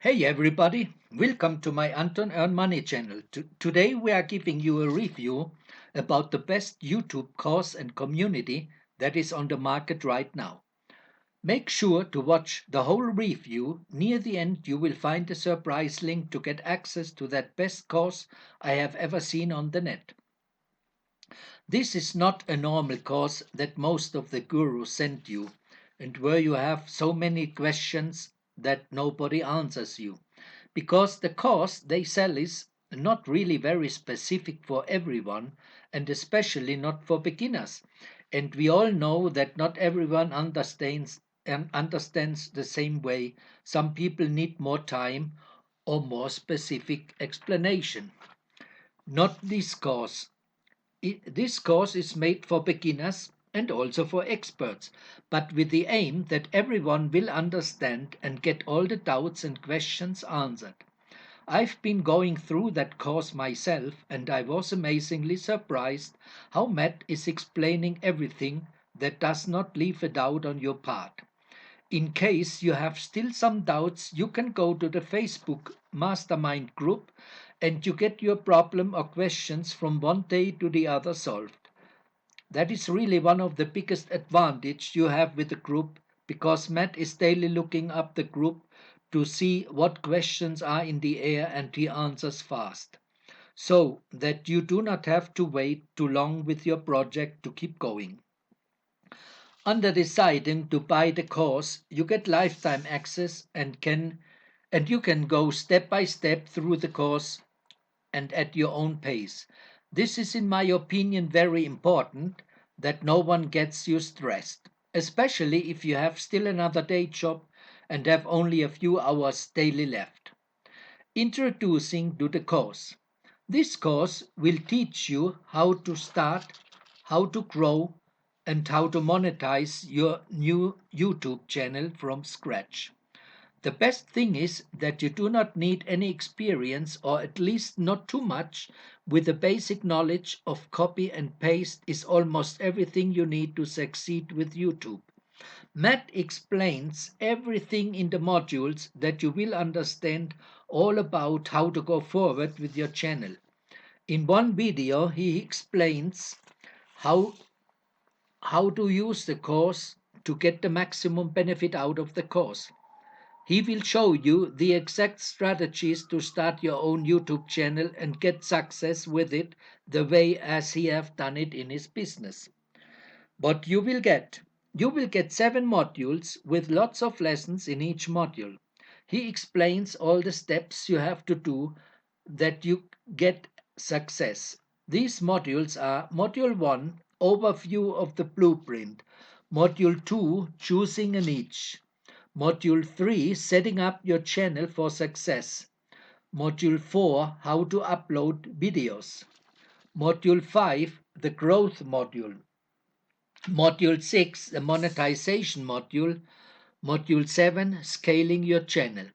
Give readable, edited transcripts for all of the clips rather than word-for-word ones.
Hey everybody, welcome to my Anton Earn Money channel. Today we are giving you a review about the best YouTube course and community that is on the market right now. Make sure to watch the whole review. Near the end you will find a surprise link to get access to that best course I have ever seen on the net. This is not a normal course that most of the gurus send you and where you have so many questions that nobody answers you because the course they sell is not really very specific for everyone and especially not for beginners. And we all know that not everyone understands the same way. Some people need more time or more specific explanation. Not this course. This course is made for beginners and also for experts, but with the aim that everyone will understand and get all the doubts and questions answered. I've been going through that course myself, and I was amazingly surprised how Matt is explaining everything that does not leave a doubt on your part. In case you have still some doubts, you can go to the Facebook Mastermind group and you get your problem or questions from one day to the other solved. That is really one of the biggest advantage you have with the group because Matt is daily looking up the group to see what questions are in the air and he answers fast. So that you do not have to wait too long with your project to keep going. Under deciding to buy the course, you get lifetime access and you can go step by step through the course and at your own pace. This is, in my opinion, very important that no one gets you stressed, especially if you have still another day job and have only a few hours daily left. Introducing to the course. This course will teach you how to start, how to grow, and how to monetize your new YouTube channel from scratch. The best thing is that you do not need any experience, or at least not too much. With the basic knowledge of copy and paste is almost everything you need to succeed with YouTube. Matt explains everything in the modules that you will understand all about how to go forward with your channel. In one video, he explains how how to use the course to get the maximum benefit out of the course. He will show you the exact strategies to start your own YouTube channel and get success with it the way as he have done it in his business. But you will get 7 modules with lots of lessons in each module. He explains all the steps you have to do that you get success. These modules are Module 1, Overview of the Blueprint, Module 2, Choosing a Niche, Module 3, Setting up your channel for success, Module 4, How to upload videos, Module 5, the Growth module, Module 6, the Monetization module, Module 7, Scaling your channel.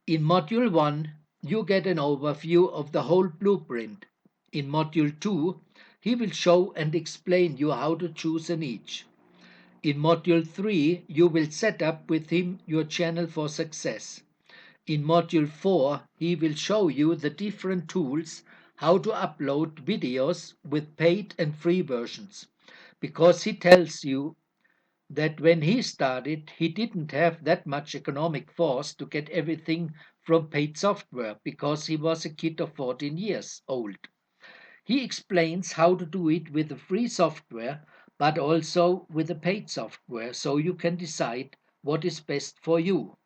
In Module 1, you get an overview of the whole blueprint. In Module 2, he will show and explain you how to choose a niche. In Module 3, you will set up with him your channel for success. In Module 4, he will show you the different tools how to upload videos with paid and free versions because he tells you that when he started, he didn't have that much economic force to get everything from paid software because he was a kid of 14 years old. He explains how to do it with the free software, but also with the paid software, so you can decide what is best for you.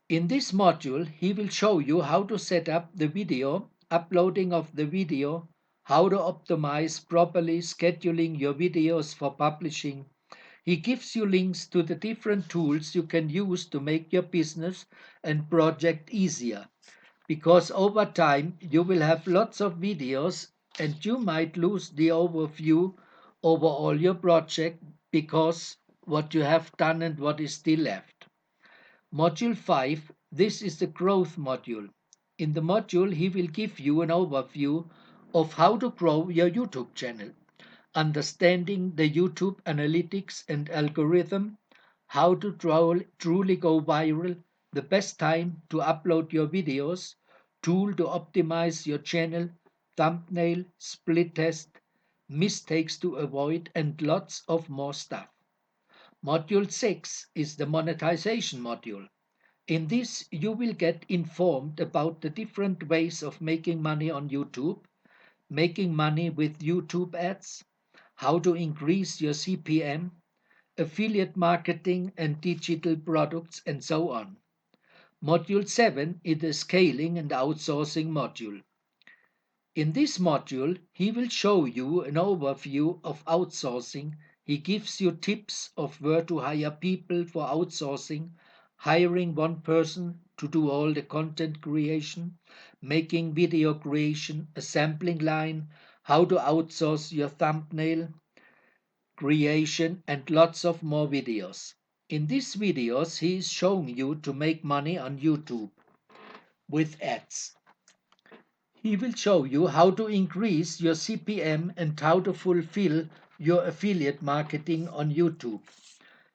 In this module, he will show you how to set up the video, uploading of the video, how to optimize properly scheduling your videos for publishing. He gives you links to the different tools you can use to make your business and project easier. Because over time you will have lots of videos and you might lose the overview over all your project because what you have done and what is still left. Module 5, this is the growth module. In the module, he will give you an overview of how to grow your YouTube channel, understanding the YouTube analytics and algorithm, how to truly go viral, the best time to upload your videos, tool to optimize your channel, thumbnail, split test, mistakes to avoid, and lots of more stuff. Module 6 is the monetization module. In this, you will get informed about the different ways of making money on YouTube, making money with YouTube ads, how to increase your CPM, affiliate marketing and digital products, and so on. Module 7 is the scaling and outsourcing module. In this module, he will show you an overview of outsourcing. He gives you tips of where to hire people for outsourcing, hiring one person to do all the content creation, making video creation, a sampling line, how to outsource your thumbnail creation, and lots of more videos. In these videos, he is showing you to make money on YouTube with ads. He will show you how to increase your CPM and how to fulfill your affiliate marketing on YouTube.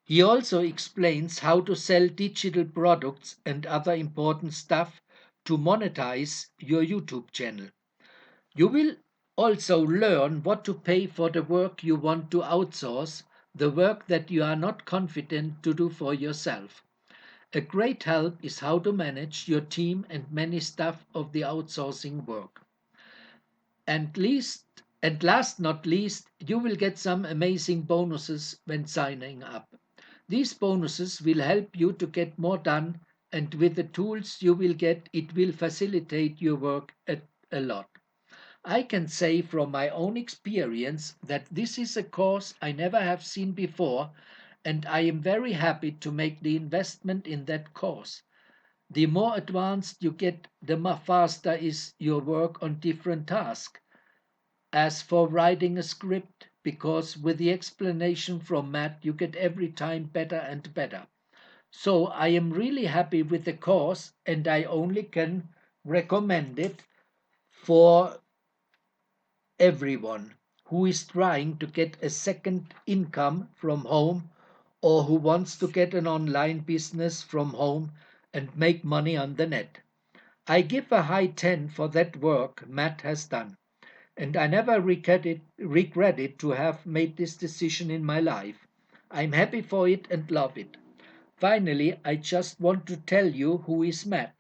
He also explains how to sell digital products and other important stuff to monetize your YouTube channel. You will also learn what to pay for the work you want to outsource, the work that you are not confident to do for yourself. A great help is how to manage your team and many stuff of the outsourcing work. And last not least, you will get some amazing bonuses when signing up. These bonuses will help you to get more done, and with the tools you will get, it will facilitate your work a lot. I can say from my own experience that this is a course I never have seen before, and I am very happy to make the investment in that course. The more advanced you get, the more faster is your work on different tasks. As for writing a script, because with the explanation from Matt, you get every time better and better. So I am really happy with the course, and I only can recommend it for everyone who is trying to get a second income from home or who wants to get an online business from home and make money on the net. I give a high 10 for that work Matt has done, and I never regret it to have made this decision in my life. I'm happy for it and love it. Finally, I just want to tell you who is Matt.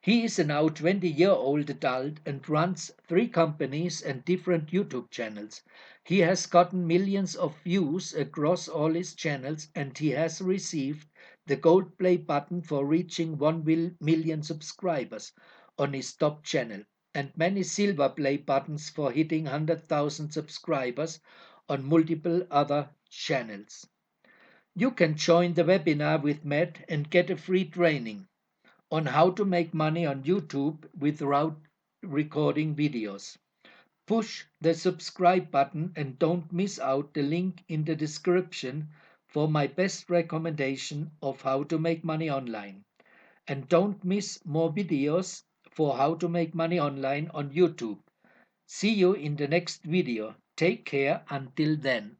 He is a now 20-year-old adult and runs 3 companies and different YouTube channels. He has gotten millions of views across all his channels, and he has received the gold play button for reaching 1 million subscribers on his top channel, and many silver play buttons for hitting 100,000 subscribers on multiple other channels. You can join the webinar with Matt and get a free training on how to make money on YouTube without recording videos. Push the subscribe button and don't miss out the link in the description for my best recommendation of how to make money online. And don't miss more videos for how to make money online on YouTube. See you in the next video. Take care until then.